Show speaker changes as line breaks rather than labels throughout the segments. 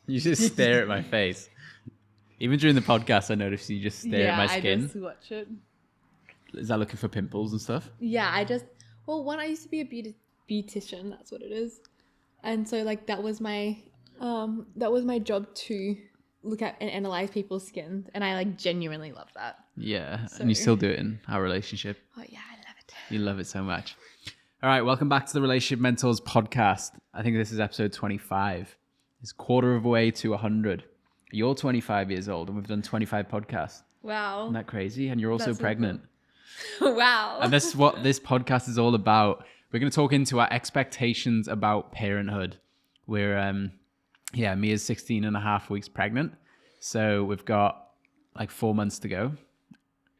You just stare at my face. Even during the podcast, I noticed you just stare at my skin.
I just watch it.
Is that looking for pimples and stuff?
Yeah, I used to be a beautician, that's what it is. And so like that was my job to look at and analyze people's skin, and I like genuinely love that.
Yeah, and you still do it in our relationship.
Oh yeah, I love it.
You love it so much. All right, welcome back to the Relationship Mentors podcast. I think this is episode 25. It's a quarter of the way to 100. You're 25 years old and we've done 25 podcasts.
Wow.
Isn't that crazy? And you're also pregnant.
Wow.
And that's what this podcast is all about. We're going to talk into our expectations about parenthood. We're, Mia's 16 and a half weeks pregnant. So we've got like 4 months to go.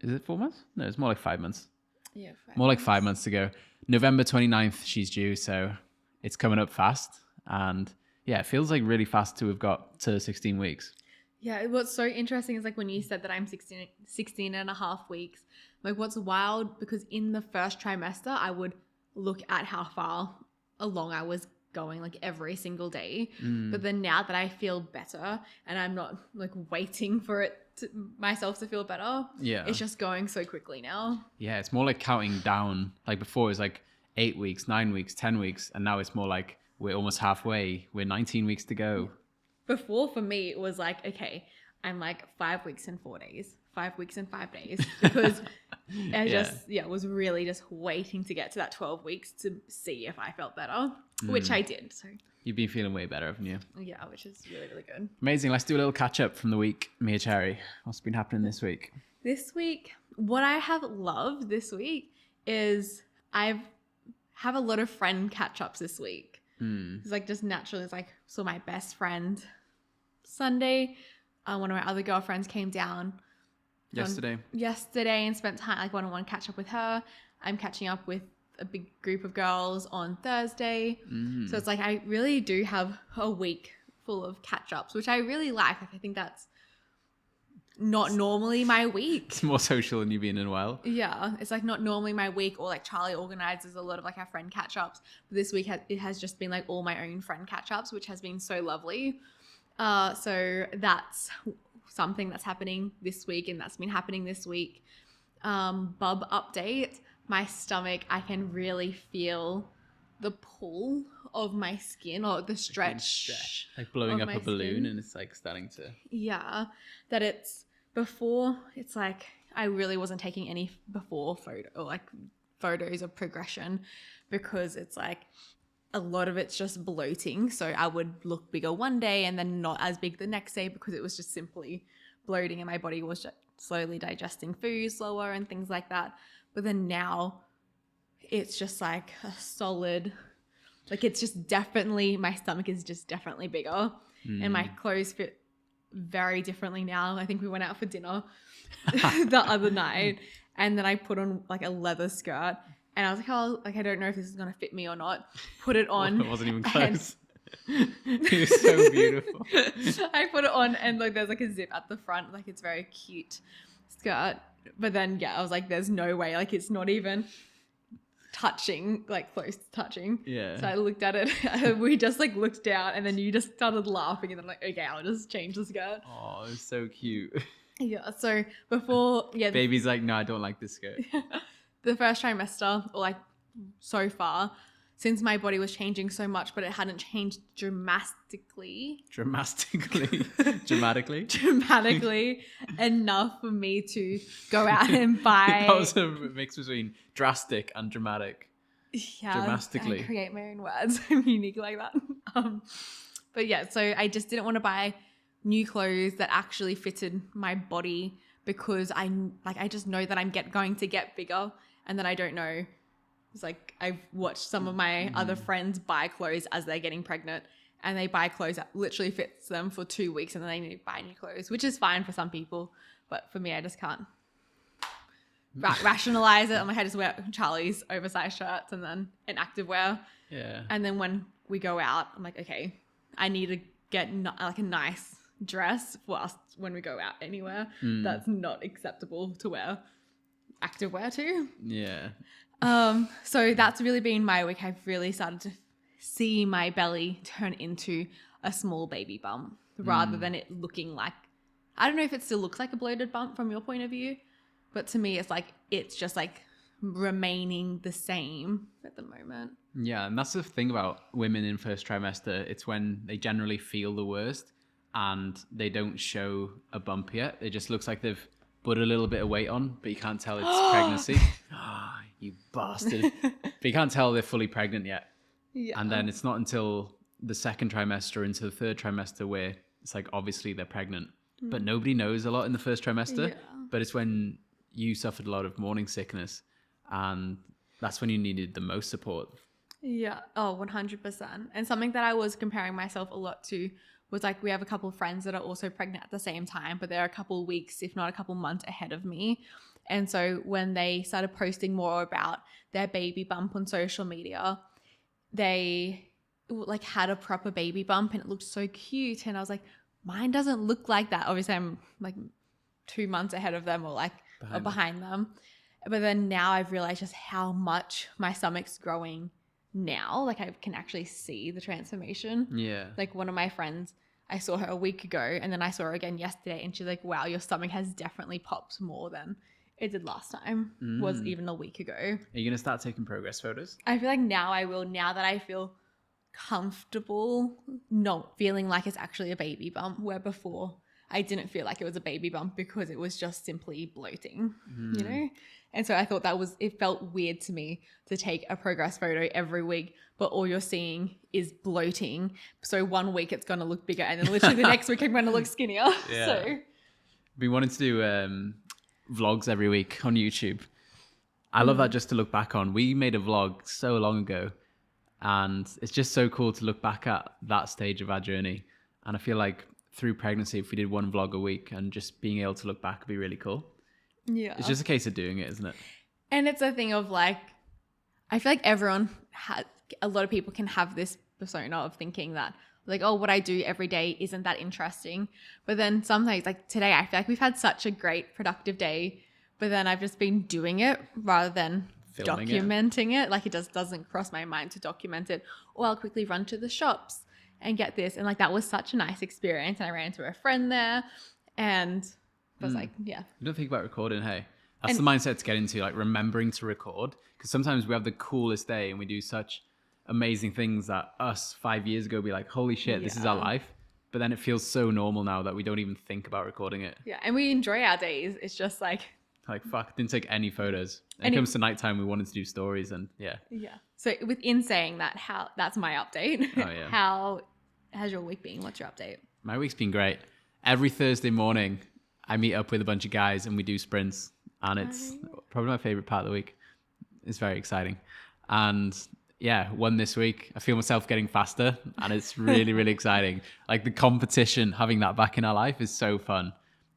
Is it 4 months? No, it's more like 5 months.
Yeah,
like 5 months to go. November 29th, she's due. So it's coming up fast. And yeah, it feels like really fast to have got to 16 weeks.
Yeah, what's so interesting is like when you said that I'm 16 and a half weeks, like what's wild, because in the first trimester, I would look at how far along I was going like every single day. But then now that I feel better and I'm not like waiting for myself to feel better, it's just going so quickly now. Yeah,
it's more like counting down. Like before it was like 8 weeks, 9 weeks, 10 weeks. And now it's more like we're almost halfway. We're 19 weeks to go.
Before, for me, it was like, okay, I'm like 5 weeks and 4 days, 5 weeks and 5 days, because I was really just waiting to get to that 12 weeks to see if I felt better, which I did. So
you've been feeling way better, haven't you?
Yeah, which is really, really good.
Amazing. Let's do a little catch up from the week. Mia Cherry, what's been happening this week?
This week, what I have loved this week is I have a lot of friend catch ups this week. It's like just naturally, it's like, saw my best friend Sunday. One of my other girlfriends came down yesterday and spent time like one-on-one catch up with her. I'm catching up with a big group of girls on Thursday. So it's like I really do have a week full of catch ups, which I really like. Like I think that's not normally my week.
It's more social than you've been in a while.
Yeah, it's like not normally my week, or like Charlie organizes a lot of like our friend catch-ups. But this week it has just been like all my own friend catch-ups, which has been so lovely. So that's something that's happening this week, and that's been happening this week. Bub update, my stomach, I can really feel the pull of my skin, or the stretch.
Like blowing up a balloon, and it's like starting to.
Yeah, that it's before, it's like I really wasn't taking any before photos of progression, because it's like a lot of it's just bloating. So I would look bigger one day and then not as big the next day, because it was just simply bloating and my body was just slowly digesting food slower and things like that. But then now it's just like a solid, like it's just definitely, my stomach is just definitely bigger and my clothes fit very differently now. I think we went out for dinner the other night, and then I put on like a leather skirt, and I was like, oh, like I don't know if this is going to fit me or not. Put it on.
It wasn't even close. It was so beautiful.
I put it on, and like there's like a zip at the front, like it's very cute skirt. But then I was like, there's no way, like it's not even touching, like close to touching.
Yeah.
So I looked at it. We just like looked down, and then you just started laughing, and then like, okay, I'll just change the skirt.
Oh, it was so cute.
Yeah. So before,
baby's like, no, I don't like this skirt.
The first trimester, or like so far, since my body was changing so much, but it hadn't changed dramatically enough for me to go out and buy.
That was a mix between drastic and dramatic.
Yeah,
dramatically.
I create my own words. I'm unique like that. But yeah, so I just didn't want to buy new clothes that actually fitted my body, because I just know that I'm going to get bigger, and then I don't know. It's like I've watched some of my other friends buy clothes as they're getting pregnant, and they buy clothes that literally fits them for 2 weeks, and then they need to buy new clothes, which is fine for some people. But for me, I just can't rationalize it. I'm like, I just wear Charlie's oversized shirts and then an activewear.
Yeah.
And then when we go out, I'm like, okay, I need to get like a nice dress for us when we go out anywhere. That's not acceptable to wear activewear to.
Yeah.
So that's really been my week. I've really started to see my belly turn into a small baby bump rather than it looking like, I don't know if it still looks like a bloated bump from your point of view, but to me, it's like, it's just like remaining the same at the moment.
Yeah, and that's the thing about women in first trimester. It's when they generally feel the worst and they don't show a bump yet. It just looks like they've put a little bit of weight on, but you can't tell it's pregnancy. Ah, you bastard. But you can't tell they're fully pregnant yet.
Yeah.
And then it's not until the second trimester into the third trimester where it's like, obviously they're pregnant. But nobody knows a lot in the first trimester.
Yeah.
But it's when you suffered a lot of morning sickness and that's when you needed the most support.
Yeah. Oh, 100%. And something that I was comparing myself a lot to was like, we have a couple of friends that are also pregnant at the same time, but they're a couple of weeks, if not a couple months ahead of me. And so when they started posting more about their baby bump on social media, they like had a proper baby bump and it looked so cute. And I was like, mine doesn't look like that. Obviously I'm like 2 months ahead of them or like behind them. But then now I've realized just how much my stomach's growing now. Like I can actually see the transformation.
Yeah.
Like one of my friends, I saw her a week ago and then I saw her again yesterday and she's like, wow, your stomach has definitely popped more than it did last time, was even a week ago.
Are you going to start taking progress photos?
I feel like now I will, now that I feel comfortable not feeling like it's actually a baby bump, where before I didn't feel like it was a baby bump because it was just simply bloating, you know? And so I thought it felt weird to me to take a progress photo every week, but all you're seeing is bloating. So 1 week it's going to look bigger and then literally the next week I'm going to look skinnier.
Yeah.
So
Been wanting to do vlogs every week on YouTube. I love that just to look back on. We made a vlog so long ago and it's just so cool to look back at that stage of our journey. And I feel like through pregnancy, if we did one vlog a week and just being able to look back would be really cool.
yeah.
It's just a case of doing it, isn't it?
And it's a thing of like, I feel like a lot of people can have this persona of thinking that like, oh, what I do every day isn't that interesting. But then sometimes like today, I feel like we've had such a great productive day, but then I've just been doing it rather than documenting it. Like it just doesn't cross my mind to document it. Or I'll quickly run to the shops and get this. And like, that was such a nice experience. And I ran into a friend there and I was like, yeah.
You don't think about recording, hey? That's the mindset to get into, like remembering to record. Because sometimes we have the coolest day and we do such amazing things that us 5 years ago be like, holy shit, this is our life. But then it feels so normal now that we don't even think about recording it.
Yeah, and we enjoy our days. It's just like
fuck, didn't take any photos. And it comes to nighttime, we wanted to do stories and yeah.
So within saying that, that's my update.
Oh yeah.
How has your week been? What's your update?
My week's been great. Every Thursday morning I meet up with a bunch of guys and we do sprints and it's probably my favorite part of the week. It's very exciting. And yeah, one this week. I feel myself getting faster and it's really, really exciting. Like the competition, having that back in our life is so fun.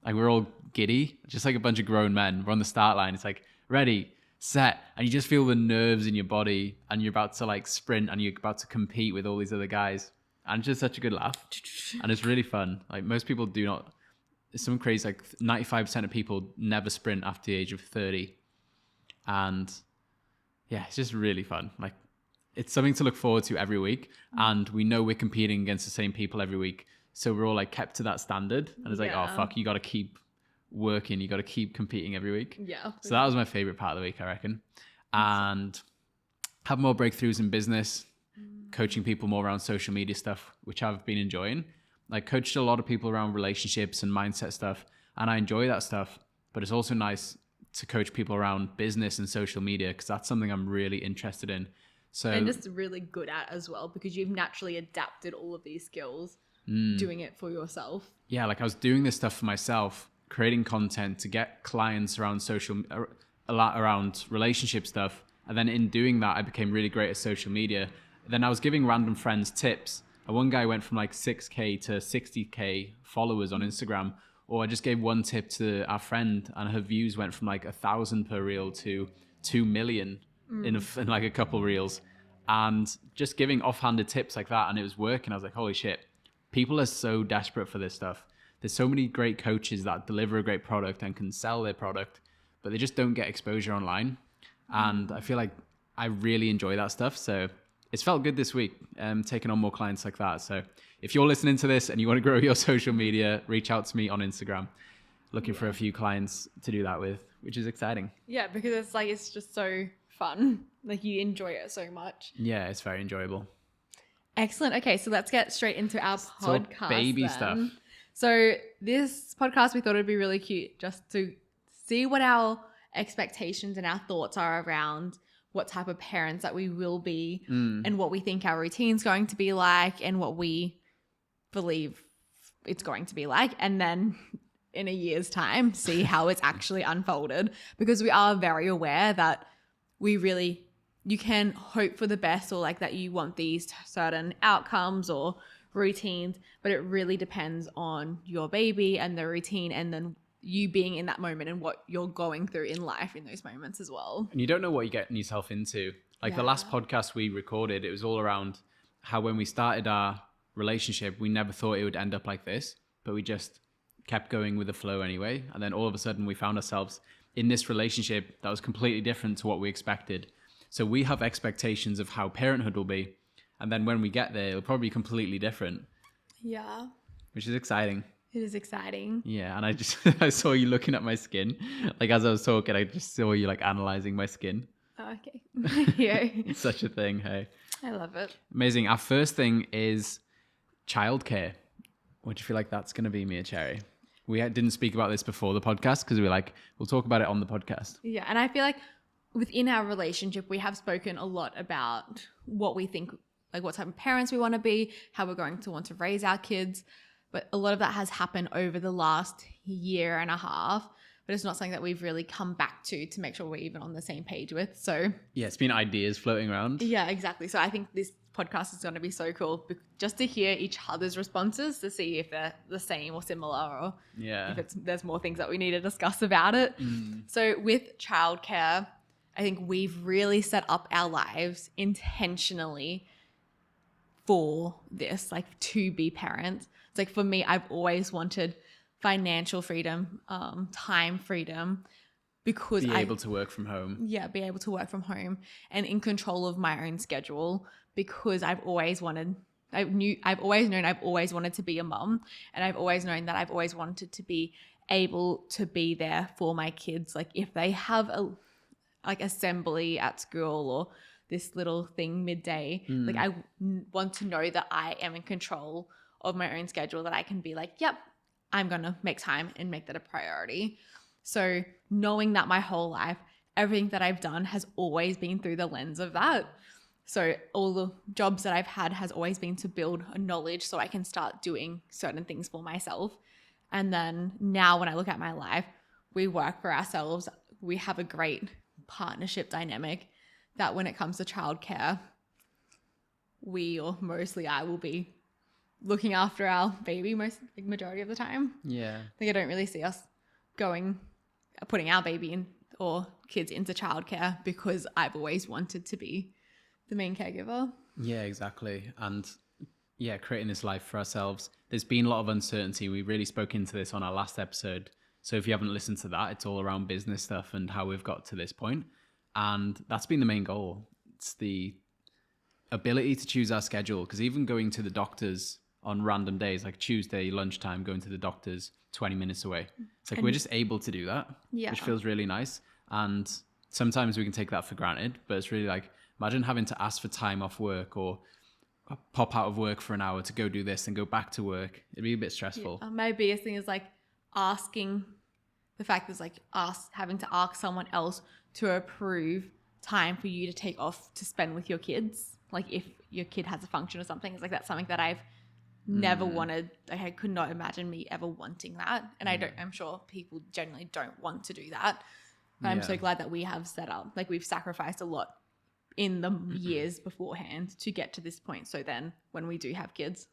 Like we're all giddy, just like a bunch of grown men. We're on the start line. It's like ready, set. And you just feel the nerves in your body and you're about to like sprint and you're about to compete with all these other guys. And it's just such a good laugh. And it's really fun. Like most people do not, it's something crazy. Like 95% of people never sprint after the age of 30. And yeah, it's just really fun. Like it's something to look forward to every week. And we know we're competing against the same people every week. So we're all like kept to that standard. And it's like, oh fuck, you got to keep working. You got to keep competing every week.
Yeah.
So that was my favorite part of the week, I reckon. And have more breakthroughs in business, coaching people more around social media stuff, which I've been enjoying. Like coached a lot of people around relationships and mindset stuff. And I enjoy that stuff. But it's also nice to coach people around business and social media because that's something I'm really interested in. So
and just really good at as well because you've naturally adapted all of these skills doing it for yourself.
Yeah, like I was doing this stuff for myself, creating content to get clients around a lot around relationship stuff. And then in doing that, I became really great at social media. Then I was giving random friends tips. And one guy went from like 6K to 60K followers on Instagram. Or I just gave one tip to our friend and her views went from like 1,000 per reel to 2 million in like a couple reels. And just giving offhanded tips like that and it was working. I was like, holy shit, people are so desperate for this stuff. There's so many great coaches that deliver a great product and can sell their product, but they just don't get exposure online. And I feel like I really enjoy that stuff. So it's felt good this week, taking on more clients like that. So if you're listening to this and you want to grow your social media, reach out to me on Instagram. Looking for a few clients to do that with, which is exciting.
Yeah, because it's like, it's just so fun. Like you enjoy it so much.
Yeah, it's very enjoyable.
Excellent. Okay, so let's get straight into our podcast.
Baby
then.
stuff.
So this podcast, we thought it'd be really cute just to see what our expectations and our thoughts are around what type of parents that we will be and what we think our routine's going to be like and what we believe it's going to be like. And then in a year's time, see how it's actually unfolded, because we are very aware that you can hope for the best, or like that you want these certain outcomes or routines, but it really depends on your baby and the routine, and then you being in that moment and what you're going through in life in those moments as well.
And you don't know what you're getting yourself into. Like the last podcast we recorded, it was all around how when we started our relationship, we never thought it would end up like this, but we just kept going with the flow anyway. And then all of a sudden we found ourselves in this relationship that was completely different to what we expected. So we have expectations of how parenthood will be. And then when we get there, it'll probably be completely different.
Yeah.
Which is exciting.
It is exciting.
Yeah. And I saw you looking at my skin. Like as I was talking, I just saw you like analyzing my skin.
Oh, okay. Yeah.
It's such a thing. Hey.
I love it.
Amazing. Our first thing is childcare. What do you feel like that's going to be, Mia Cherry? We didn't speak about this before the podcast because we were like, we'll talk about it on the podcast.
Yeah. And I feel like within our relationship, we have spoken a lot about what we think, like what type of parents we want to be, how we're going to want to raise our kids. But a lot of that has happened over the last year and a half, but it's not something that we've really come back to make sure we're even on the same page with. So
yeah, it's been ideas floating around.
Yeah, exactly. So I think this podcast is going to be so cool just to hear each other's responses, to see if they're the same or similar, or if there's more things that we need to discuss about it. So with childcare, I think we've really set up our lives intentionally for this, like to be parents. It's like for me, I've always wanted financial freedom, time freedom, because
be able to work from home.
Yeah, be able to work from home and in control of my own schedule, because I've always known I've always wanted to be a mom, and I've always known that I've always wanted to be able to be there for my kids. Like if they have a assembly at school or this little thing midday, like I want to know that I am in control of my own schedule, that I can be like, yep, I'm going to make time and make that a priority. So knowing that my whole life, everything that I've done has always been through the lens of that. So all the jobs that I've had has always been to build a knowledge so I can start doing certain things for myself. And then now when I look at my life, we work for ourselves. We have a great partnership dynamic that when it comes to childcare, mostly I will be looking after our baby majority of the time.
Yeah.
I don't really see us putting our baby in or kids into childcare, because I've always wanted to be the main caregiver.
Yeah, exactly. And yeah, creating this life for ourselves. There's been a lot of uncertainty. We really spoke into this on our last episode. So if you haven't listened to that, it's all around business stuff and how we've got to this point. And that's been the main goal. It's the ability to choose our schedule, because even going to the doctors on random days, like Tuesday lunchtime, going to the doctors 20 minutes away. It's like we're just able to do that, which feels really nice. And sometimes we can take that for granted, but it's really like, imagine having to ask for time off work or pop out of work for an hour to go do this and go back to work. It'd be a bit stressful.
Yeah. My biggest thing is like asking, the fact is like having to ask someone else to approve time for you to take off to spend with your kids. Like if your kid has a function or something, it's like that's something that I've never wanted. Like I could not imagine me ever wanting that. And I'm sure people generally don't want to do that. But I'm so glad that we have set up, like we've sacrificed a lot in the years beforehand to get to this point. So then when we do have kids,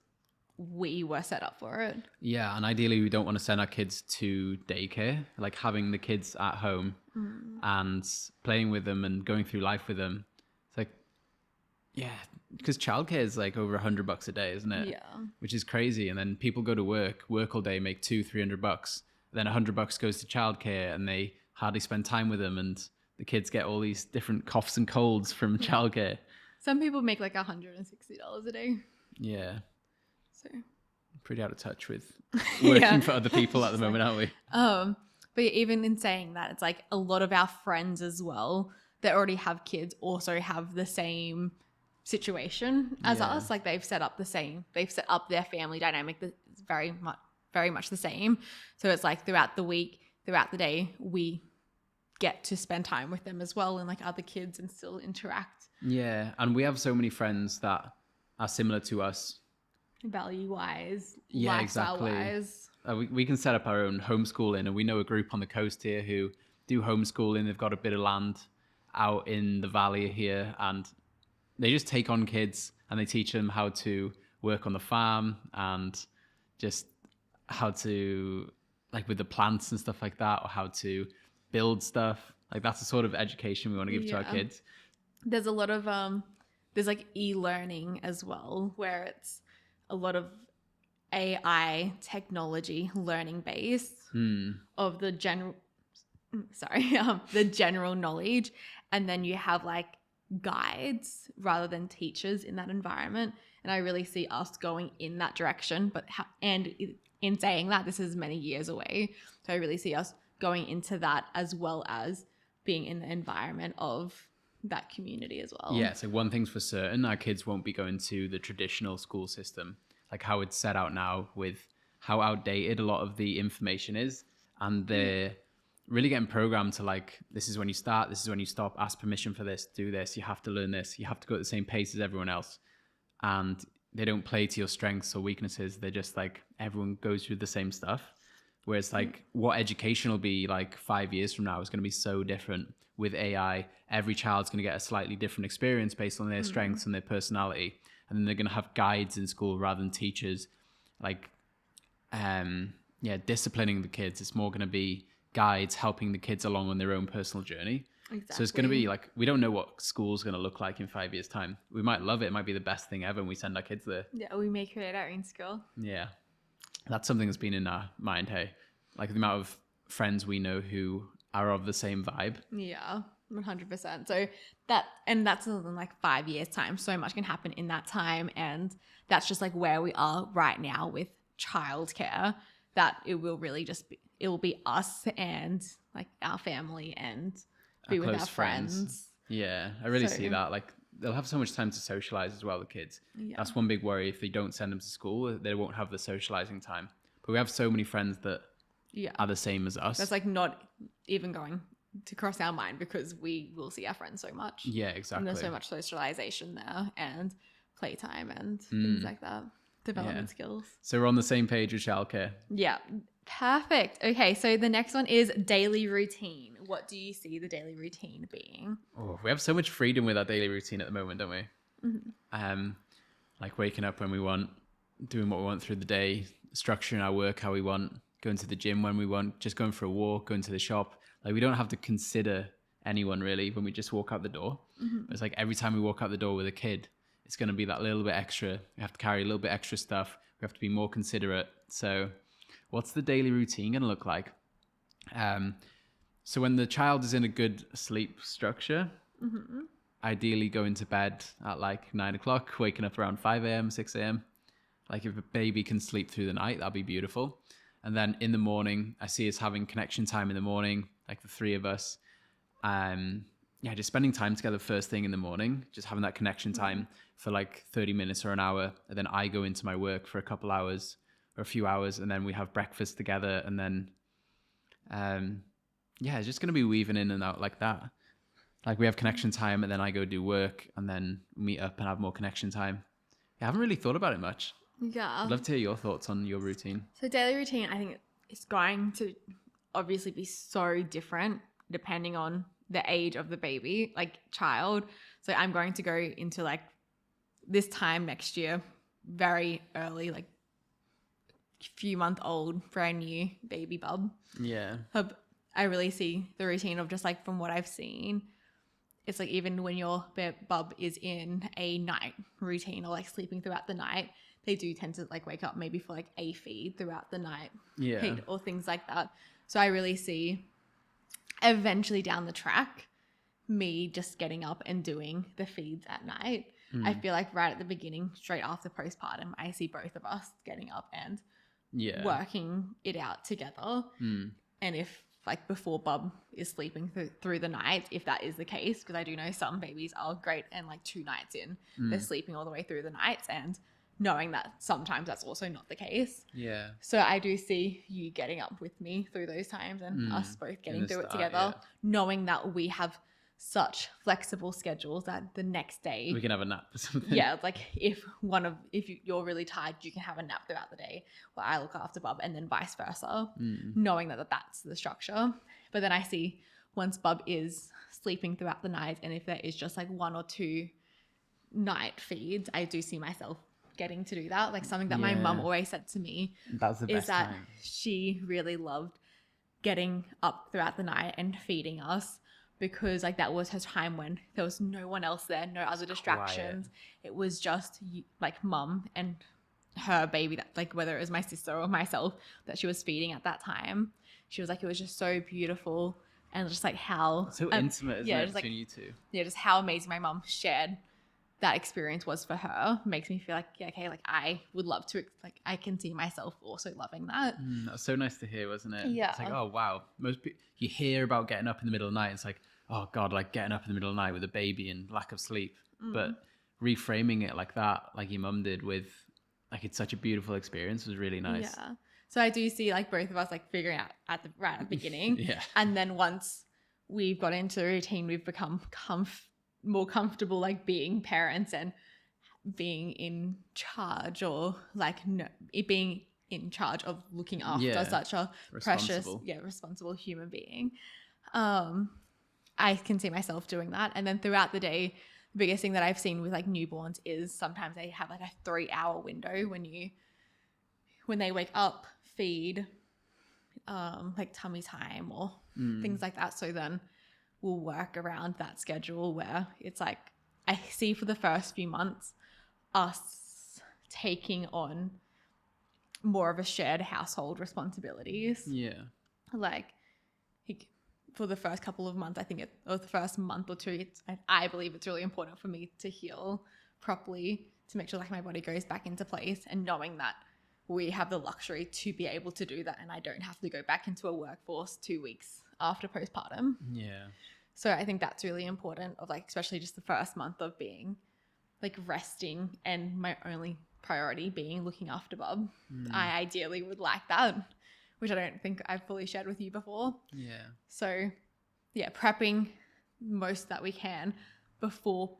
we were set up for it.
Yeah. And ideally we don't want to send our kids to daycare, like having the kids at home and playing with them and going through life with them. It's like, yeah, because childcare is like over $100 a day, isn't it?
Yeah.
Which is crazy. And then people go to work all day, make $200-300. Then $100 goes to childcare and they hardly spend time with them. And the kids get all these different coughs and colds from childcare.
Some people make like $160 a day.
Yeah.
So
Pretty out of touch with working
Yeah.
for other people at the moment, aren't we?
But even in saying that, it's like a lot of our friends as well that already have kids also have the same situation as
Yeah.
us. Like they've set up their family dynamic that's very much the same. So it's like throughout the week, throughout the day, we get to spend time with them as well and like other kids and still interact
Yeah. And we have so many friends that are similar to us.
value wise,
Yeah,
lifestyle
exactly.
wise.
We can set up our own homeschooling, and we know a group on the coast here who do homeschooling. They've got a bit of land out in the valley here, and they just take on kids and they teach them how to work on the farm and just how to, like with the plants and stuff like that, or how to build stuff. Like that's the sort of education we want to give to our
Yeah.
kids.
There's a lot of there's like e-learning as well where it's a lot of AI technology learning base of the general knowledge, and then you have like guides rather than teachers in that environment. And I really see us going in that direction, in saying that, this is many years away, so I really see us going into that as well as being in the environment of that community as well.
Yeah, so one thing's for certain, our kids won't be going to the traditional school system, like how it's set out now with how outdated a lot of the information is. And they're really getting programmed to like, this is when you start, this is when you stop, ask permission for this, do this, you have to learn this, you have to go at the same pace as everyone else. And they don't play to your strengths or weaknesses. They're just like, everyone goes through the same stuff. Whereas like what education will be like 5 years from now is going to be so different with AI. Every child's going to get a slightly different experience based on their strengths and their personality. And then they're going to have guides in school rather than teachers, like, disciplining the kids. It's more going to be guides helping the kids along on their own personal journey.
Exactly.
So it's going to be like, we don't know what school's going to look like in 5 years' time. We might love it. It might be the best thing ever, and we send our kids there.
Yeah, we may create our own school.
Yeah. That's something that's been in our mind, hey? Like the amount of friends we know who are of the same vibe.
Yeah, 100%. So that's in like 5 years' time. So much can happen in that time. And that's just like where we are right now with childcare, that it will really it will be us and like our family and be with our friends.
Yeah, I really see that. Like they'll have so much time to socialize as well, the kids.
Yeah.
That's one big worry. If they don't send them to school, they won't have the socializing time. But we have so many friends that are the same as us.
That's like not even going to cross our mind because we will see our friends so much.
Yeah, exactly.
And there's so much socialization there and playtime and things like that. Development skills.
So we're on the same page with childcare.
Yeah. Perfect. Okay, so the next one is daily routine. What do you see the daily routine being?
Oh, we have so much freedom with our daily routine at the moment, don't we? Like waking up when we want, doing what we want through the day, structuring our work how we want, going to the gym when we want, just going for a walk, going to the shop. Like we don't have to consider anyone really when we just walk out the door. It's like every time we walk out the door with a kid, it's going to be that little bit extra. We have to carry a little bit extra stuff. We have to be more considerate. So what's the daily routine going to look like? So when the child is in a good sleep structure, ideally going to bed at like 9 o'clock, waking up around 5 a.m., 6 a.m. Like if a baby can sleep through the night, that'd be beautiful. And then in the morning, I see us having connection time in the morning, like the three of us. Just spending time together first thing in the morning, just having that connection time for like 30 minutes or an hour. And then I go into my work for a couple hours or a few hours, and then we have breakfast together. And then, it's just going to be weaving in and out like that. Like we have connection time, and then I go do work, and then meet up and have more connection time. I haven't really thought about it much.
Yeah.
I'd love to hear your thoughts on your routine.
So daily routine, I think it's going to obviously be so different depending on the age of the baby, like child. So I'm going to go into like this time next year, very early, like few month old, brand new baby bub.
Yeah.
I really see the routine of just like from what I've seen, it's like even when your bub is in a night routine or like sleeping throughout the night, they do tend to like wake up maybe for like a feed throughout the night, or things like that. So I really see eventually down the track me just getting up and doing the feeds at night. I feel like right at the beginning, straight after postpartum, I see both of us getting up and working it out together. And if like before Bub is sleeping through the night, if that is the case, because I do know some babies are great and like 2 nights in, they're sleeping all the way through the nights, and knowing that sometimes that's also not the case.
Yeah.
So I do see you getting up with me through those times and us both getting through it together, knowing that we have such flexible schedules that the next day
we can have a nap or something.
Yeah, like if you're really tired, you can have a nap throughout the day while I look after Bub, and then vice versa, knowing that that's the structure. But then I see once Bub is sleeping throughout the night, and if there is just like 1 or 2 night feeds, I do see myself getting to do that. Like something that my mum always said to me
That's the best
is that
time.
she really loved getting up throughout the night and feeding us, because like that was her time when there was no one else there, no other distractions. It was just like mum and her baby, that like whether it was my sister or myself that she was feeding at that time. She was like, it was just so beautiful, and just like how
so intimate, isn't it, between
like,
you two?
Yeah, just how amazing my mum shared that experience was for her makes me feel like, yeah, okay, like I would love to, like I can see myself also loving that.
That's so nice to hear, wasn't it?
Yeah.
It's like, oh wow, most people, you hear about getting up in the middle of the night, it's like, oh god, like getting up in the middle of the night with a baby and lack of sleep. But reframing it like that, like your mum did, with like it's such a beautiful experience, was really nice.
Yeah. So I do see like both of us like figuring out right at the beginning. And then once we've got into the routine, we've become more comfortable like being parents and being in charge, or like being in charge of looking after such a precious, responsible human being. I can see myself doing that. And then throughout the day, the biggest thing that I've seen with like newborns is sometimes they have like a 3-hour window when they wake up, feed, like tummy time or things like that. So then we'll work around that schedule where it's like, I see for the first few months us taking on more of a shared household responsibilities.
Yeah.
Like for the first couple of months, I think or the first month or 2, I believe it's really important for me to heal properly, to make sure like my body goes back into place, and knowing that we have the luxury to be able to do that, and I don't have to go back into a workforce 2 weeks after postpartum.
Yeah.
So I think that's really important, of like, especially just the first month of being like resting, and my only priority being looking after Bub. I ideally would like that, which I don't think I've fully shared with you before.
Yeah.
So yeah, prepping most that we can before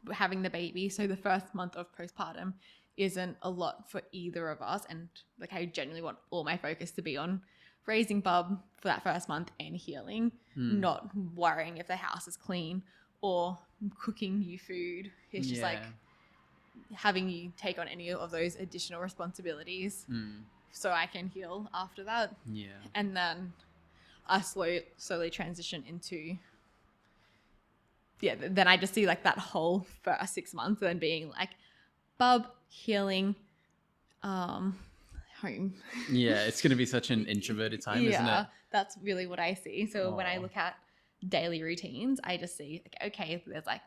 having the baby. So the first month of postpartum isn't a lot for either of us, and like I genuinely want all my focus to be on raising Bub for that first month and healing, not worrying if the house is clean or cooking you food. It's just like having you take on any of those additional responsibilities so I can heal after that.
Yeah.
And then I slowly transition into, then I just see like that whole first 6 months then being like Bub, healing, home.
Yeah, it's going to be such an introverted time, isn't it?
Yeah, that's really what I see. So when I look at daily routines, I just see, like, okay, there's like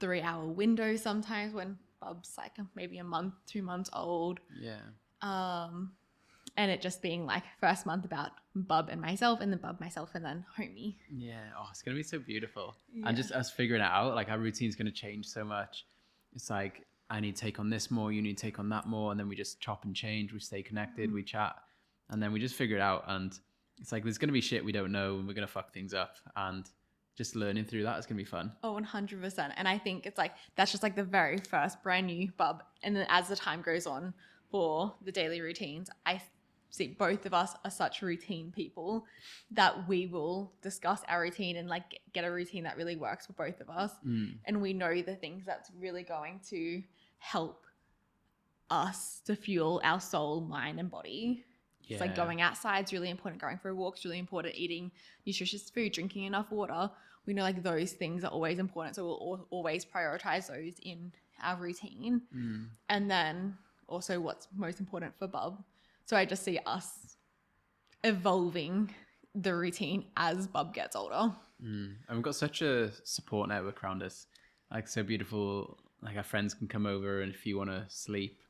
3-hour windows sometimes when Bub's like maybe a month, 2 months old.
Yeah.
And it just being like first month about Bub and myself, and then Bub, myself, and then homie.
Yeah. Oh, it's going to be so beautiful. Yeah. And just us figuring it out, like our routine's going to change so much. It's like, I need to take on this more, you need to take on that more, and then we just chop and change, we stay connected, we chat, and then we just figure it out. And it's like, there's going to be shit we don't know, and we're going to fuck things up, and just learning through that is going to be fun.
Oh, 100%. And I think it's like, that's just like the very first brand new Bub. And then as the time goes on for the daily routines, I see both of us are such routine people that we will discuss our routine and like get a routine that really works for both of us. And we know the things that's really going to help us to fuel our soul, mind, and body. Yeah. It's like going outside is really important, going for walks really important, eating nutritious food, drinking enough water. We know like those things are always important, so we'll always prioritize those in our routine. And then also what's most important for Bub. So I just see us evolving the routine as Bub gets older.
And we've got such a support network around us, like so beautiful, like our friends can come over, and if you want to sleep,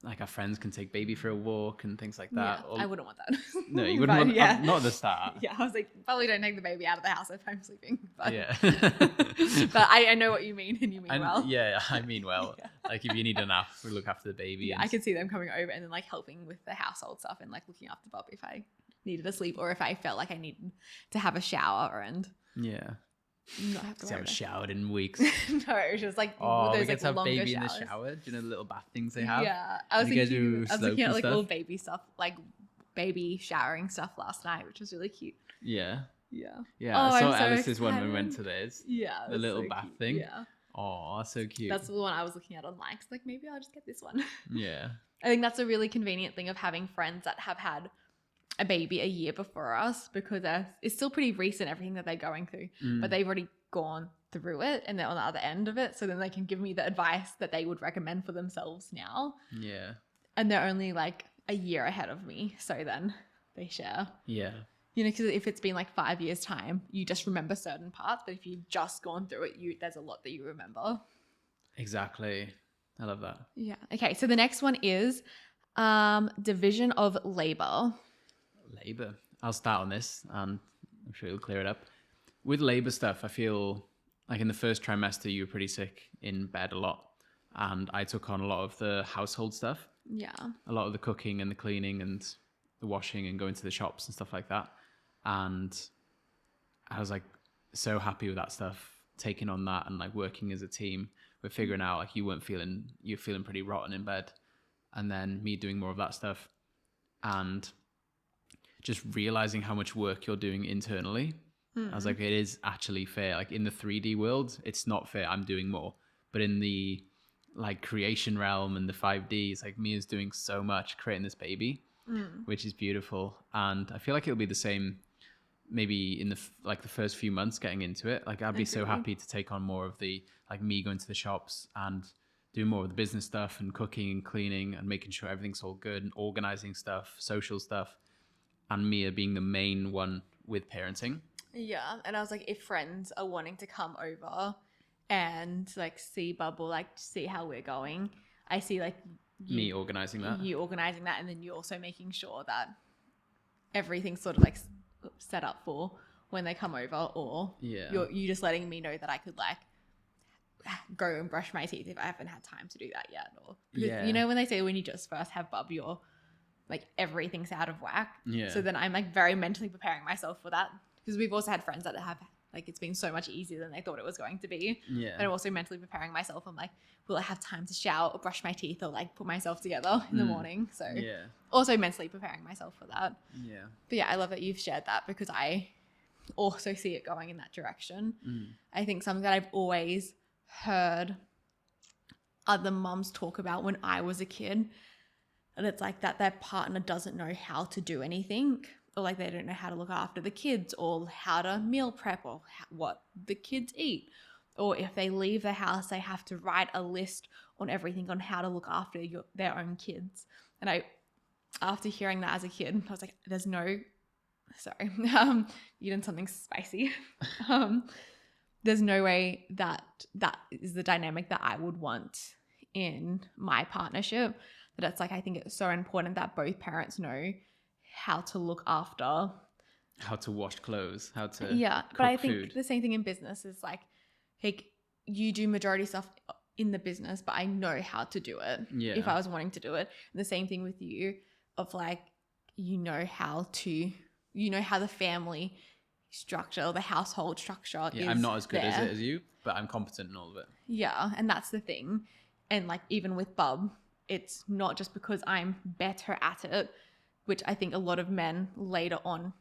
like our friends can take baby for a walk and things like that.
I wouldn't want that.
No, you wouldn't want.
Yeah.
Not at the start.
Yeah, I was like, probably don't take the baby out of the house if I'm sleeping. But,
Yeah.
but I know what you mean, and you mean well.
Yeah, I mean well.
Yeah.
Like if you need a nap, we look after the baby.
Yeah, I could see them coming over and then like helping with the household stuff and like looking after Bob if I needed to sleep or if I felt like I needed to have a shower and
yeah.
not have to
I
worry
haven't showered in weeks.
no, it was just like
Oh, we
those
get
like
to have
longer
baby
showers.
in the shower. Do you know the little bath things they have?
Yeah, I was
You guys
thinking,
do
I was
soap
looking at
and
like
stuff?
all baby stuff, like baby showering stuff last night, which was really cute.
Yeah.
Yeah.
Yeah.
Oh,
I saw
I'm so
Alice's one when we went
excited.
to theirs.
Yeah.
The
that's
little
so
bath
cute.
thing.
Yeah.
Oh, that's so cute.
That's the one I was looking at online. 'Cause, like maybe I'll just get this one.
Yeah.
I think that's a really convenient thing of having friends that have had a baby a year before us because it's still pretty recent everything that they're going through, but they've already gone through it and they're on the other end of it. So then they can give me the advice that they would recommend for themselves now.
Yeah.
And they're only like a year ahead of me. So then they share.
Yeah.
You know, because if it's been like 5 years' time, you just remember certain parts. But if you've just gone through it, there's a lot that you remember.
Exactly. I love that.
Yeah. Okay. So the next one is division of labor.
Labor. I'll start on this and I'm sure you'll clear it up. With labor stuff, I feel like in the first trimester, you were pretty sick in bed a lot. And I took on a lot of the household stuff,
Yeah.
a lot of the cooking and the cleaning and the washing and going to the shops and stuff like that. And I was like so happy with that stuff, taking on that and like working as a team. We're figuring out like you're feeling pretty rotten in bed. And then me doing more of that stuff and just realizing how much work you're doing internally. I was like, it is actually fair. Like in the 3D world, it's not fair. I'm doing more. But in the like creation realm and the 5D, it's like Mia's doing so much creating this baby, which is beautiful. And I feel like it'll be the same maybe in the first few months getting into it. Like I'd be so happy to take on more of the like me going to the shops and doing more of the business stuff and cooking and cleaning and making sure everything's all good and organizing stuff, social stuff, and Mia being the main one with parenting.
Yeah. And I was like, if friends are wanting to come over and like see Bubble, like see how we're going, I see like
Me organizing that.
You organizing that, and then you also making sure that everything's sort of like set up for when they come over, or you just letting me know that I could like go and brush my teeth if I haven't had time to do that yet, or because, you know when they say when you just first have Bub, you're like everything's out of whack.
Yeah.
So then I'm like very mentally preparing myself for that, because we've also had friends that have like it's been so much easier than they thought it was going to be.
Yeah.
And I'm also mentally preparing myself. I'm like, will I have time to shower or brush my teeth or like put myself together in the morning? So also mentally preparing myself for that.
Yeah.
But yeah, I love that you've shared that, because I also see it going in that direction. I think something that I've always heard other mums talk about when I was a kid, and it's like that their partner doesn't know how to do anything, or like they don't know how to look after the kids, or how to meal prep, or what the kids eat, or if they leave the house they have to write a list on everything on how to look after their own kids. And I, after hearing that as a kid, I was like, there's no, sorry, eating something spicy. There's no way that is the dynamic that I would want in my partnership. That it's like, I think it's so important that both parents know how to look after,
how to wash clothes, how to
but I think
food.
the same thing in business is like you do majority stuff in the business, but I know how to do it if I was wanting to do it. And the same thing with you, of like you know how the family structure or the household structure is.
I'm not as good
there.
as it as you, but I'm competent in all of it.
Yeah, and that's the thing. And like even with Bub, it's not just because I'm better at it, which I think a lot of men later on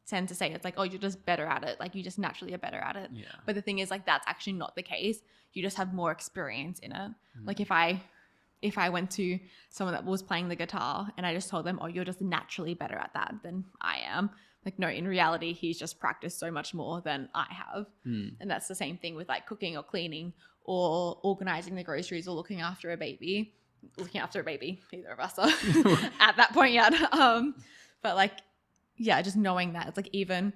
tend to say. It's like, oh, you're just better at it. Like you just naturally are better at it.
Yeah.
But the thing is, like, that's actually not the case. You just have more experience in it. Like if I went to someone that was playing the guitar and I just told them, oh, you're just naturally better at that than I am. Like, no, in reality, he's just practiced so much more than I have. And that's the same thing with like cooking or cleaning or organizing the groceries or looking after a baby. Neither of us are at that point yet. But like, yeah, just knowing that it's like even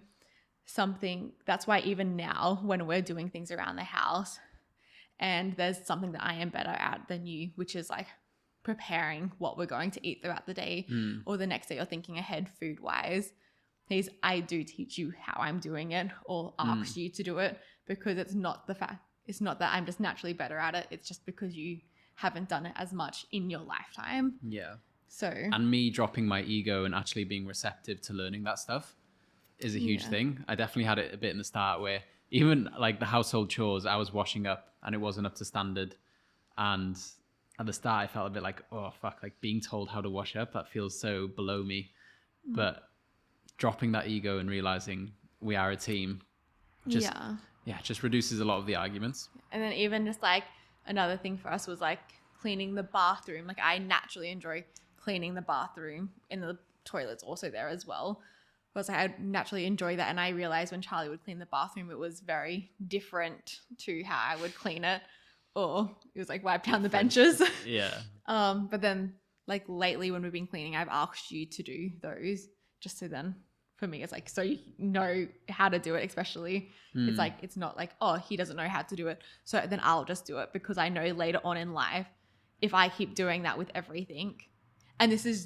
something, that's why even now when we're doing things around the house and there's something that I am better at than you, which is like preparing what we're going to eat throughout the day or the next day, or thinking ahead food wise. I do teach you how I'm doing it, or ask you to do it, because it's not that I'm just naturally better at it. It's just because you haven't done it as much in your lifetime.
Yeah.
So,
and me dropping my ego and actually being receptive to learning that stuff is a huge thing. I definitely had it a bit in the start where even like the household chores, I was washing up and it wasn't up to standard. And at the start, I felt a bit like, oh, fuck, like being told how to wash up, that feels so below me. But dropping that ego and realizing we are a team just reduces a lot of the arguments.
And then even just like another thing for us was like cleaning the bathroom. Like I naturally enjoy cleaning the bathroom, and the toilet's also there as well. But I naturally enjoy that. And I realized when Charlie would clean the bathroom, it was very different to how I would clean it. Or it was like wipe down the benches.
Yeah.
But then like lately when we've been cleaning, I've asked you to do those, just so then for me, it's like, so you know how to do it, especially. It's like, it's not like, oh, he doesn't know how to do it, so then I'll just do it, because I know later on in life, if I keep doing that with everything, and this is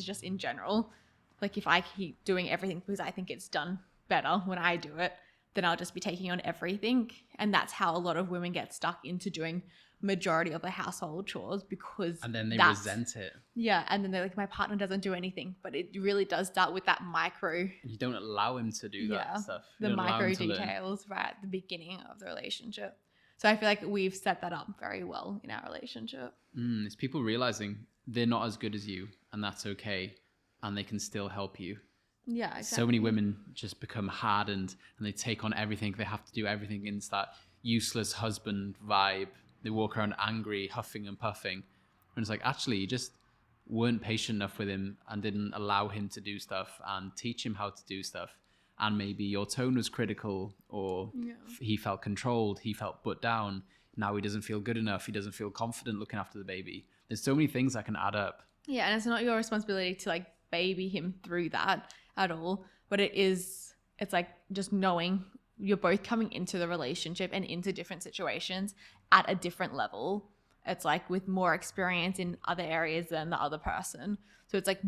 just in general, like if I keep doing everything because I think it's done better when I do it, then I'll just be taking on everything. And that's how a lot of women get stuck into doing majority of the household chores, because
and then they resent it.
Yeah. And then they're like, my partner doesn't do anything, but it really does start with that micro.
You don't allow him to do that stuff.
The micro details right at the beginning of the relationship. So I feel like we've set that up very well in our relationship.
It's people realizing they're not as good as you, and that's okay, and they can still help you.
Yeah, exactly.
So many women just become hardened and they take on everything. They have to do everything in that useless husband vibe. They walk around angry, huffing and puffing. And it's like, actually, you just weren't patient enough with him and didn't allow him to do stuff and teach him how to do stuff. And maybe your tone was critical, or he felt controlled, he felt put down. Now he doesn't feel good enough. He doesn't feel confident looking after the baby. There's so many things that can add up.
Yeah, and it's not your responsibility to like baby him through that at all. But it's like just knowing you're both coming into the relationship and into different situations at a different level. It's like with more experience in other areas than the other person. So it's like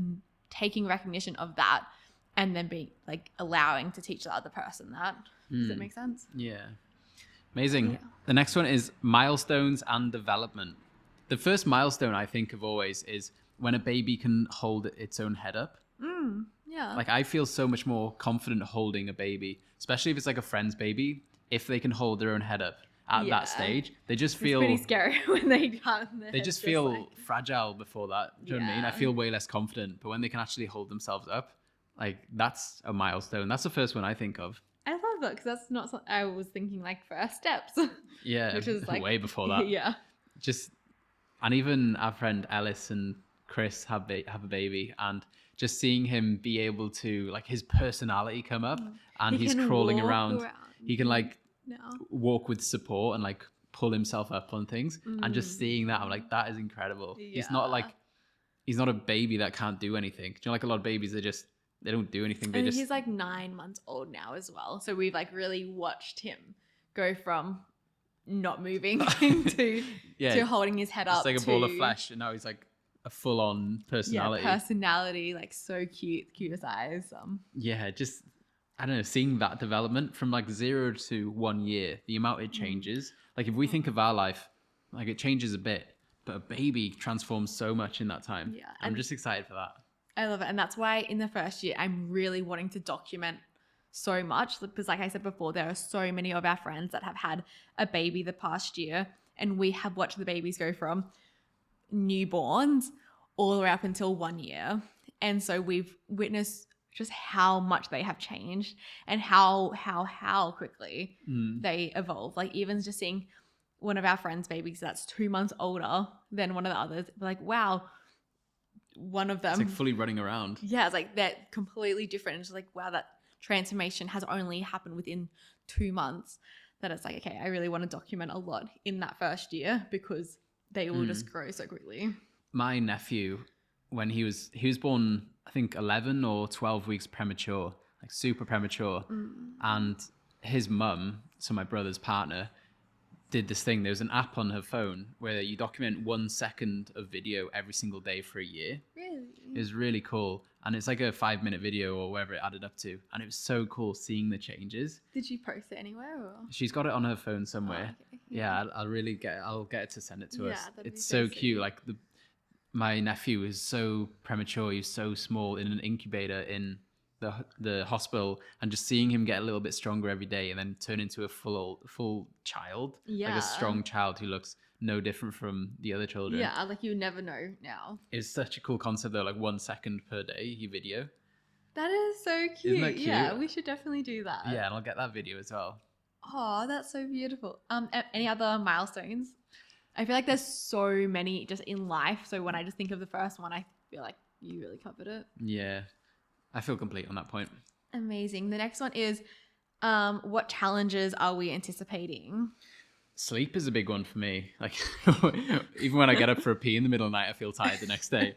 taking recognition of that and then being like allowing to teach the other person that. Does that make sense?
Yeah. Amazing. Yeah. The next one is milestones and development. The first milestone I think of always is when a baby can hold its own head up.
Yeah.
Like I feel so much more confident holding a baby, especially if it's like a friend's baby, if they can hold their own head up at that stage. They just feel...
It's pretty scary when they can't.
They just feel fragile before that. Do you know what I mean? I feel way less confident. But when they can actually hold themselves up, like that's a milestone. That's the first one I think of.
I love that, because that's not something I was thinking like first steps.
Yeah.
Which is like...
way before that.
Yeah.
And even our friend Ellis and Chris have a baby, and just seeing him be able to, like, his personality come up, and he's crawling around. He can like walk with support and like pull himself up on things, and just seeing that, I'm like, that is incredible. Yeah. He's not a baby that can't do anything. Do you know, like a lot of babies, they don't do anything.
He's like 9 months old now as well. So we've like really watched him go from not moving to holding his head up.
It's like a ball of flesh, and now he's like a full-on personality.
Yeah, personality, like so cute as eyes.
Yeah, just, I don't know, seeing that development from like 0 to 1 year, the amount it changes. Like if we think of our life, like it changes a bit, but a baby transforms so much in that time. Yeah, I'm just excited for that.
I love it. And that's why in the first year, I'm really wanting to document so much, because like I said before, there are so many of our friends that have had a baby the past year, and we have watched the babies go from newborns all the way up until 1 year. And so we've witnessed just how much they have changed and how quickly they evolve. Like even just seeing one of our friends' babies that's 2 months older than one of the others, like, wow, one of them...
It's like fully running around.
Yeah, it's like they're completely different. It's like, wow, that transformation has only happened within 2 months. That it's like, okay, I really want to document a lot in that first year, because they will just grow so quickly.
My nephew, when he was born, I think 11 or 12 weeks premature, like super premature. And his mum, so my brother's partner, did this thing. There was an app on her phone where you document 1 second of video every single day for a year.
Really?
It was really cool. And it's like a 5-minute video or whatever it added up to. And it was so cool seeing the changes.
Did you post it anywhere? Or?
She's got it on her phone somewhere.
Oh, okay.
Yeah, I'll get it to send it to us.
That'd
It's
be
so
sweet.
cute. Like my nephew is so premature. He's so small in an incubator in the hospital, and just seeing him get a little bit stronger every day and then turn into a full child, like a strong child who looks no different from the other children.
Yeah, like you never know now.
It's such a cool concept though, like 1 second per day you video.
That is so cute.
Isn't that cute?
Yeah, we should definitely do that.
Yeah, and I'll get that video as well.
Oh, that's so beautiful. Any other milestones? I feel like there's so many just in life. So when I just think of the first one, I feel like you really covered it.
Yeah, I feel complete on that point.
Amazing. The next one is, what challenges are we anticipating?
Sleep is a big one for me. Like even when I get up for a pee in the middle of the night, I feel tired the next day.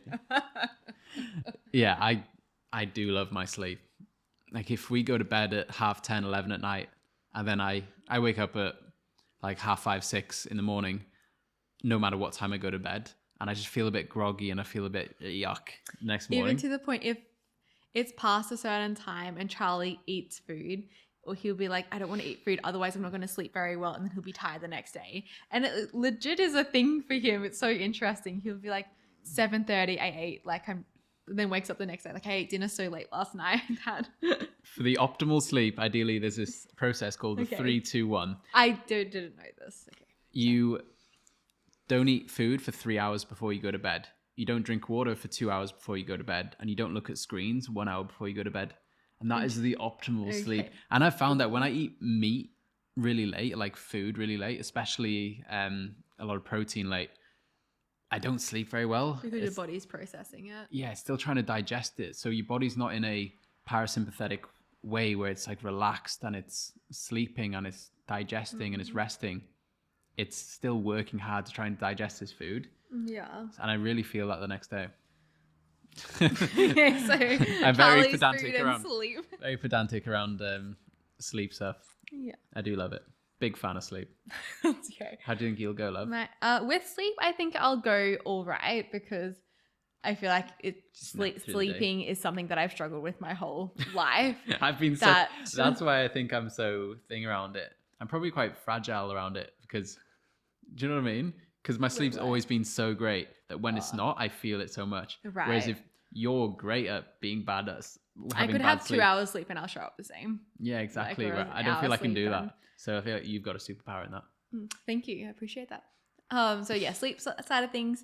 Yeah, I do love my sleep. Like if we go to bed at 10:30, 11 at night, and then I wake up at like 5:30, 6 in the morning, no matter what time I go to bed, and I just feel a bit groggy and I feel a bit yuck next morning.
Even to the point, if it's past a certain time and Charlie eats food, or he'll be like, I don't want to eat food, otherwise I'm not going to sleep very well, and then he'll be tired the next day. And it legit is a thing for him. It's so interesting. He'll be like, 7:30 I ate, like then wakes up the next day like, I ate dinner so late last night, Dad.
For the optimal sleep, ideally there's this process called the 3-2-1.
I didn't know this. Okay.
You don't eat food for 3 hours before you go to bed. You don't drink water for 2 hours before you go to bed, and you don't look at screens 1 hour before you go to bed. And that is the optimal sleep. And I've found that when I eat meat really late, like food really late, especially a lot of protein late, I don't sleep very well.
Because your body's processing it.
Yeah, it's still trying to digest it. So your body's not in a parasympathetic way where it's like relaxed and it's sleeping and it's digesting and it's resting. It's still working hard to try and digest this food.
Yeah.
And I really feel that the next day.
Okay, so
I'm very pedantic around sleep stuff.
Yeah.
I do love it. Big fan of sleep.
That's okay.
How do you think you'll go, love?
With sleep, I think I'll go all right, because I feel like sleeping is something that I've struggled with my whole life.
I've been that's why I think I'm so thing around it. I'm probably quite fragile around it, because do you know what I mean? Because my sleep's always been so great that when it's not, I feel it so much.
Right.
Whereas if you're great at being bad at
I could
bad
have
sleep,
2 hours sleep and I'll show up the same.
Yeah, exactly.
Like,
Right. I don't feel I can do that. So I feel like you've got a superpower in that.
Thank you. I appreciate that. So yeah, sleep side of things.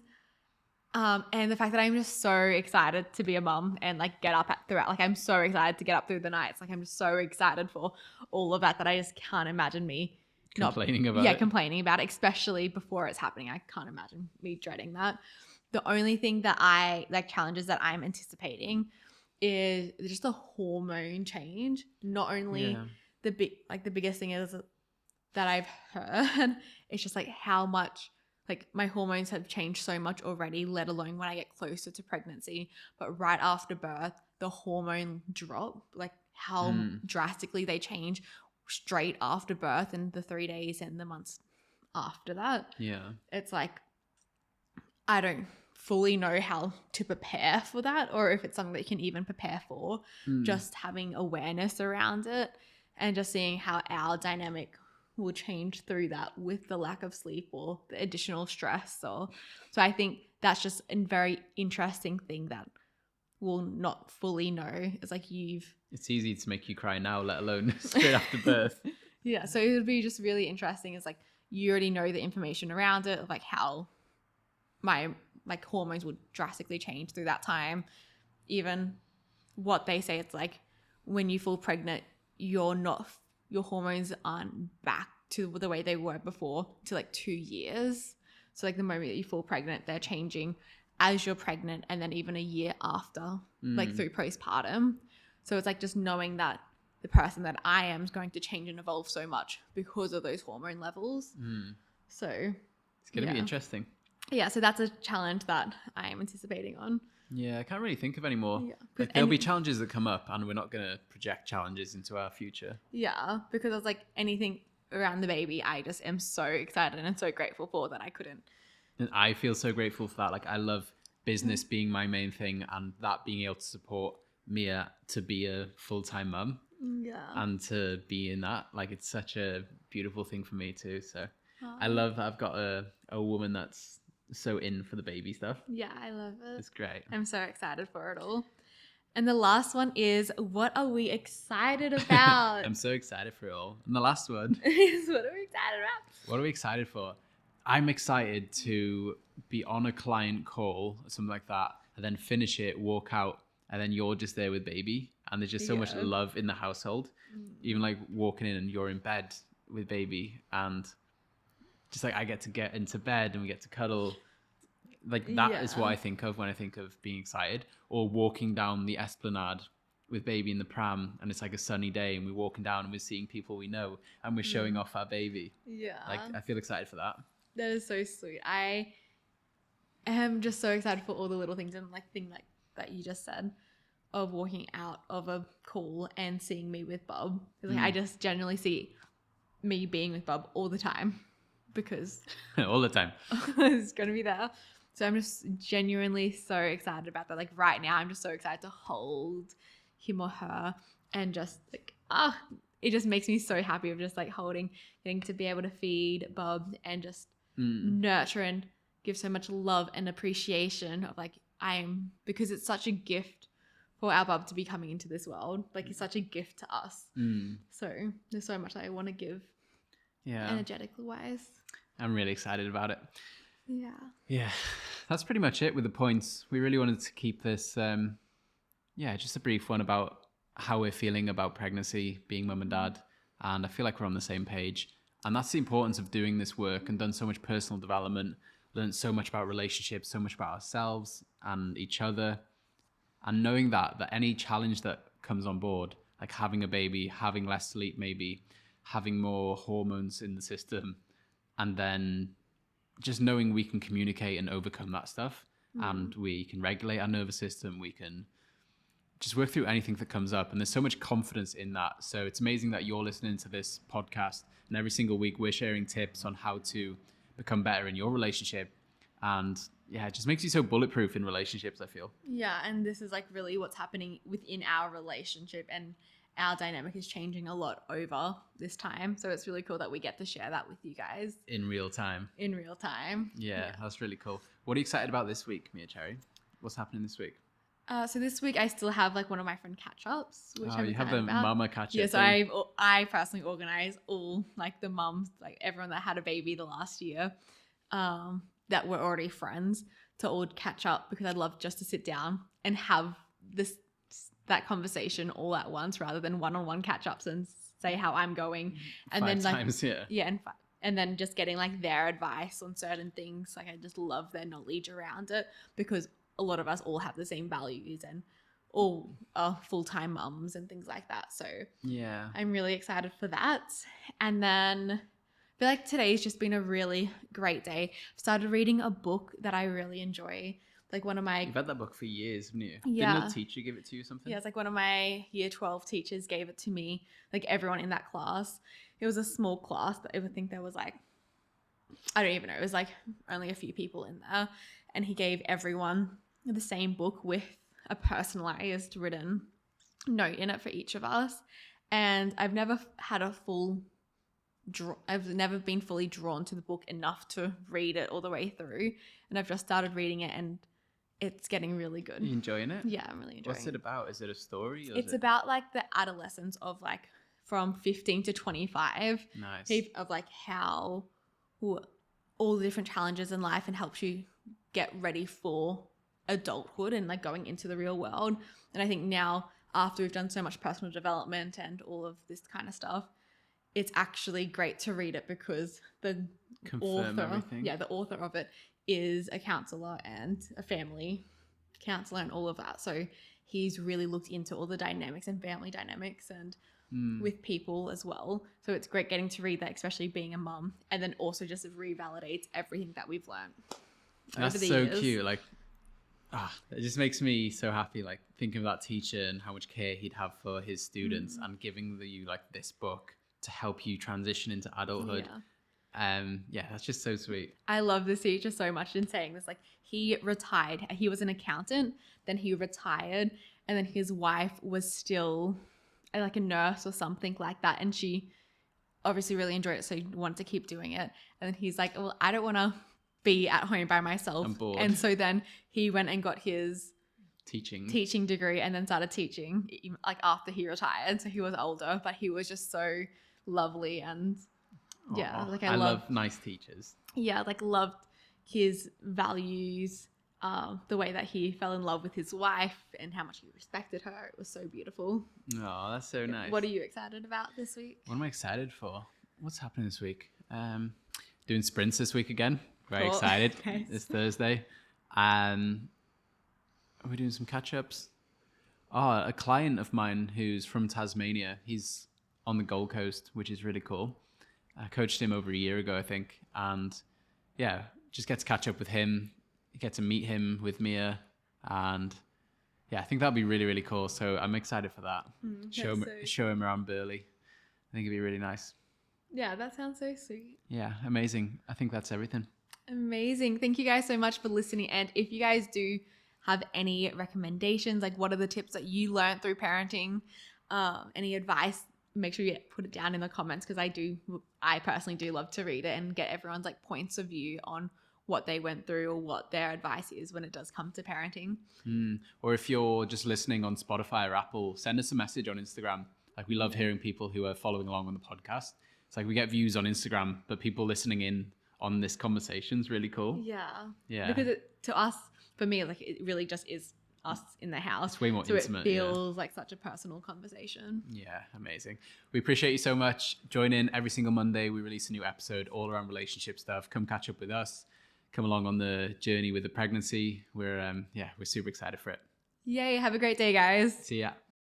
And the fact that I'm just so excited to be a mum and like get up throughout. Like I'm so excited to get up through the nights. Like I'm just so excited for all of that I just can't imagine me
complaining about it.
Complaining about it, especially before it's happening. I can't imagine me dreading that. The only thing that challenges that I'm anticipating is just the hormone change. Not only the biggest thing is that I've heard, it's just like how much like my hormones have changed so much already, let alone when I get closer to pregnancy. But right after birth, the hormone drop, like how drastically they change straight after birth and the 3 days and the months after that.
Yeah.
It's like, I don't fully know how to prepare for that, or if it's something that you can even prepare for. Just having awareness around it and just seeing how our dynamic will change through that with the lack of sleep or the additional stress. So I think that's just a very interesting thing that we'll not fully know. It's like
it's easy to make you cry now, let alone straight after birth.
Yeah, so it would be just really interesting. It's like you already know the information around it, of like how my like hormones would drastically change through that time. Even what they say, it's like when you fall pregnant, your hormones aren't back to the way they were before to like 2 years. So like the moment that you fall pregnant, they're changing as you're pregnant, and then even a year after, like through postpartum. So it's like just knowing that the person that I am is going to change and evolve so much because of those hormone levels. So
it's going to be interesting.
Yeah, so that's a challenge that I am anticipating on.
Yeah, I can't really think of any more.
Yeah,
like, there'll be challenges that come up, and we're not going to project challenges into our future.
Yeah, because I was like, anything around the baby, I just am so excited and so grateful for that I couldn't.
And I feel so grateful for that. Like, I love business being my main thing, and that being able to support Mia to be a full-time mum
Yeah.
and to be in that. Like, it's such a beautiful thing for me too. So I love that I've got a woman that's so in for the baby stuff.
Yeah, I love it.
It's great.
I'm so excited for it all. And the last one is, what are we excited about?
I'm so excited for it all. And the last one
is, what are we excited about?
What are we excited for? I'm excited to be on a client call or something like that, and then finish it, walk out, and then you're just there with baby. And there's just so much love in the household. Even like walking in and you're in bed with baby, and just like I get to get into bed and we get to cuddle. Like that is what I think of when I think of being excited. Or walking down the esplanade with baby in the pram, and it's like a sunny day and we're walking down and we're seeing people we know and we're showing off our baby.
Yeah.
Like, I feel excited for that.
That is so sweet. I am just so excited for all the little things, and like thing like that you just said of walking out of a call and seeing me with Bob. Like I just genuinely see me being with Bob all the time because
all the time.
it's going to be there. So I'm just genuinely so excited about that. Like right now, I'm just so excited to hold him or her, and just like, it just makes me so happy of just like holding, getting to be able to feed Bob and just nurture and give so much love and appreciation of like, because it's such a gift for our Bob to be coming into this world. Like, it's such a gift to us. So there's so much that I want to give energetically wise.
I'm really excited about it.
Yeah.
That's pretty much it with the points. We really wanted to keep this just a brief one about how we're feeling about pregnancy, being mum and dad, and I feel like we're on the same page. And that's the importance of doing this work, and done so much personal development, learned so much about relationships, so much about ourselves and each other, and knowing that any challenge that comes on board, like having a baby, having less sleep maybe, having more hormones in the system, and then just knowing we can communicate and overcome that stuff, and we can regulate our nervous system, we can just work through anything that comes up. And there's so much confidence in that. So it's amazing that you're listening to this podcast, and every single week we're sharing tips on how to become better in your relationship. And it just makes you so bulletproof in relationships, I feel.
Yeah, and this is like really what's happening within our relationship, and our dynamic is changing a lot over this time. So it's really cool that we get to share that with you guys.
In real time. Yeah, that's really cool. What are you excited about this week, Mia Cherry? What's happening this week?
So this week I still have like one of my friend catch-ups, which I'm
you have
excited
the
about.
mama catch-up.
Yeah, so I personally organize all like the mums, like everyone that had a baby the last year, that were already friends, to all catch up, because I'd love just to sit down and have that conversation all at once, rather than one-on-one catch-ups and say how I'm going, and
Five
then like
times,
and then just getting like their advice on certain things. Like I just love their knowledge around it, because a lot of us all have the same values and all are full-time mums and things like that. So I'm really excited for that. And then I feel like today's just been a really great day. I've started reading a book that I really enjoy. Like one of my...
You've had that book for years, haven't you?
Yeah.
Didn't a teacher give it to you or something?
Yeah, it's like one of my year 12 teachers gave it to me, like everyone in that class. It was a small class, but I would think there was like, I don't even know, it was like only a few people in there. And he gave everyone the same book with a personalized written note in it for each of us. And I've never had I've never been fully drawn to the book enough to read it all the way through. And I've just started reading it, and it's getting really good.
Are you enjoying it?
Yeah, I'm really enjoying it.
What's it about? Is it a story? Or
it's about like the adolescence of like from 15 to 25.
Nice.
Of like how all the different challenges in life, and helps you get ready for adulthood and like going into the real world. And I think now, after we've done so much personal development and all of this kind of stuff, it's actually great to read it, because the author of it is a counselor and a family counselor and all of that. So he's really looked into all the dynamics and family dynamics and with people as well. So it's great getting to read that, especially being a mum, and then also just revalidates everything that we've learned.
That's so cute. Like, it just makes me so happy, like thinking of that teacher and how much care he'd have for his students, and giving you like this book to help you transition into adulthood.
Yeah.
That's just so sweet.
I love this teacher so much in saying this. Like, he retired. He was an accountant, then he retired, and then his wife was still like a nurse or something like that. And she obviously really enjoyed it, so he wanted to keep doing it. And then he's like, well, I don't want to be at home by myself.
I'm bored.
And so then he went and got his
teaching
degree and then started teaching like after he retired. So he was older, but he was just so lovely. And yeah, like I
love nice teachers.
Yeah, like loved his values, the way that he fell in love with his wife and how much he respected her. It was so beautiful.
Oh, that's so nice.
What are you excited about this week?
What am I excited for? What's happening this week? Doing sprints this week again. Very excited.
Nice.
It's Thursday. Are we doing some catch-ups? Oh, a client of mine who's from Tasmania, he's on the Gold Coast, which is really cool. I coached him over a year ago, I think. And yeah, just get to catch up with him, get to meet him with Mia. And yeah, I think that'll be really, really cool. So I'm excited for that. Show him around Burley. I think it'd be really nice.
Yeah, that sounds so sweet.
Yeah, amazing. I think that's everything.
Amazing. Thank you guys so much for listening. And if you guys do have any recommendations, like what are the tips that you learned through parenting, any advice, make sure you put it down in the comments, because I personally do love to read it and get everyone's like points of view on what they went through or what their advice is when it does come to parenting.
Or if you're just listening on Spotify or Apple, send us a message on Instagram. Like, we love hearing people who are following along on the podcast. It's like we get views on Instagram, but people listening in on this conversation is really cool.
Yeah. Because to us, for me, like it really just is us in the house.
It's way more intimate.
It feels like such a personal conversation.
Yeah, amazing. We appreciate you so much. Join in every single Monday. We release a new episode all around relationship stuff. Come catch up with us. Come along on the journey with the pregnancy. We're super excited for it.
Yay. Have a great day, guys.
See ya.